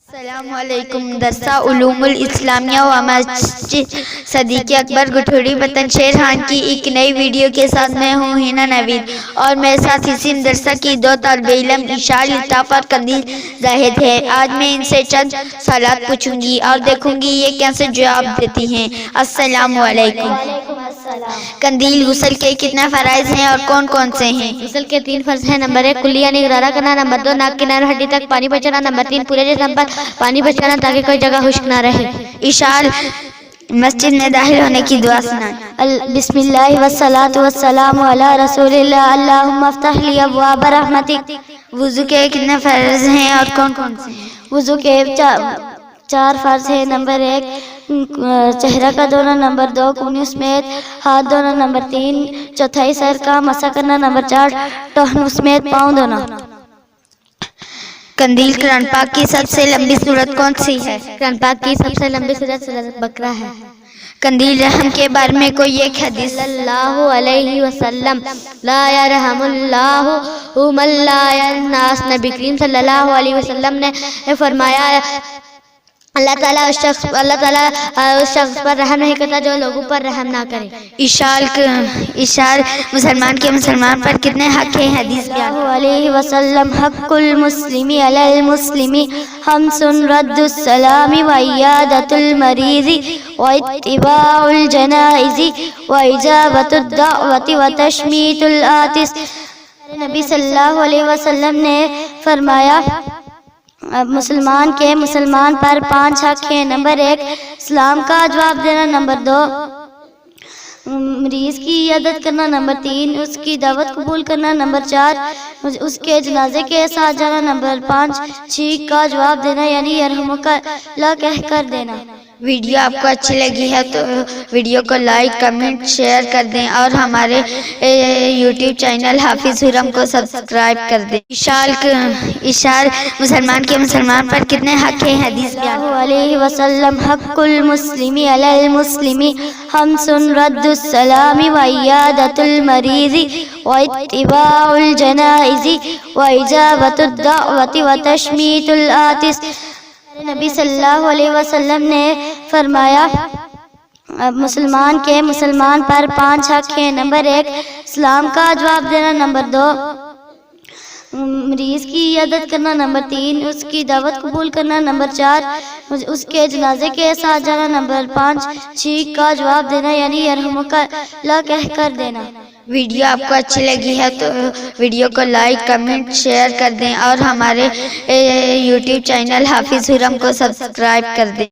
السلام علیکم۔ درسہ علوم الاسلامیہ و مسجد صدیق اکبر گٹھوڑی وطن شیر خان کی ایک نئی ویڈیو کے ساتھ میں ہوں ہینا نوید اور میرے ساتھ اسی مدرسہ کی دو طالب علم اشال الطاف اور قندیل زاہد ہے۔ آج میں ان سے چند سوالات پوچھوں گی اور دیکھوں گی یہ کیسے جواب دیتی ہیں۔ السلام علیکم۔ قندیل، غسل کے کتنے فرائض ہیں اور کون کون سے ہیں؟ غسل کے 3 فرض ہیں۔ نمبر 1 کلیہ یعنی غرارہ کرنا، نمبر 2 ناک کی نرم ہڈی تک پانی پہنچانا، نمبر 3 پورے جسم پر پانی بچانا تاکہ کوئی جگہ خشک نہ رہے۔ اشال مسجد میں داخل ہونے کی دعا سنائیں۔ بسم اللہ والصلاة والسلام علی رسول اللہ، اللہم افتح لی ابواب رحمتک۔ وضو کے کتنے فرض ہیں اور کون کون سے ہیں؟ وضو کے 4 فرض ہیں۔ نمبر 1 چہرہ کا دھونا، نمبر 2 کونی سمیت ہاتھ دھونا، نمبر 3 چوتھائی سر کا مسح کرنا، نمبر 4 ٹخنوں سمیت پاؤں دھونا۔ قندیل، قرآن پاک کی سب سے لمبی سورت کون سی ہے؟ قرآن پاک کی سب سے لمبی سورت سورۃ بقرہ ہے۔ قندیل، رحم کے بارے میں کوئی ایک حدیث؟ صلی اللہ علیہ وسلم لا یرحم اللہ من لا یناس۔ نبی کریم صلی اللہ علیہ وسلم نے فرمایا اللہ تعالیٰ اس شخص پر رحم نہیں کرتا جو لوگوں پر رحم نہ کرے۔ اشال مسلمان کے مسلمان پر کتنے حق ہیں؟ حدیث بیان۔ علیہ وسلم حق المسلم علی المسلم خمس: رد السلام وعیادۃ المریض واتباع الجنائز واجابۃ الدعوۃ وتشمیت العاطس۔ نبی صلی اللہ علیہ وسلم نے فرمایا مسلمان کے مسلمان پر 5 حق ہیں۔ نمبر 1 اسلام کا جواب دینا، نمبر 2 مریض کی عیادت کرنا، نمبر 3 اس کی دعوت قبول کرنا، نمبر 4 اس کے جنازے کے ساتھ جانا، نمبر 5 چھینک کا جواب دینا یعنی یرحمک اللہ کہہ کر دینا۔ ویڈیو آپ کو اچھی لگی ہے تو ویڈیو کو لائک، کمنٹ، شیئر کر دیں اور ہمارے یوٹیوب چینل حافظ حرم کو سبسکرائب کر دیں۔ اشال مسلمان کے مسلمان پر کتنے حق ہیں؟ حدیث بیان۔ علیہ وسلم حق المسلم علی المسلم خمس: رد السلام وعیادۃ المریض واتباع الجنائز واجابۃ الدعوۃ وتشمیت العاطس۔ نبی صلی اللہ علیہ وسلم نے فرمایا مسلمان کے مسلمان پر 5 حق ہیں۔ نمبر 1 اسلام کا جواب دینا، نمبر 2 مریض کی عیادت کرنا، نمبر 3 اس کی دعوت قبول کرنا، نمبر 4 اس کے جنازے کے ساتھ جانا، نمبر 5 چھینک کا جواب دینا یعنی یرحمک اللہ کہہ کر دینا۔ ویڈیو آپ کو اچھی لگی ہے تو ویڈیو کو لائک، کمنٹ، شیئر کر دیں اور ہمارے یوٹیوب چینل حافظ حرم کو سبسکرائب کر دیں۔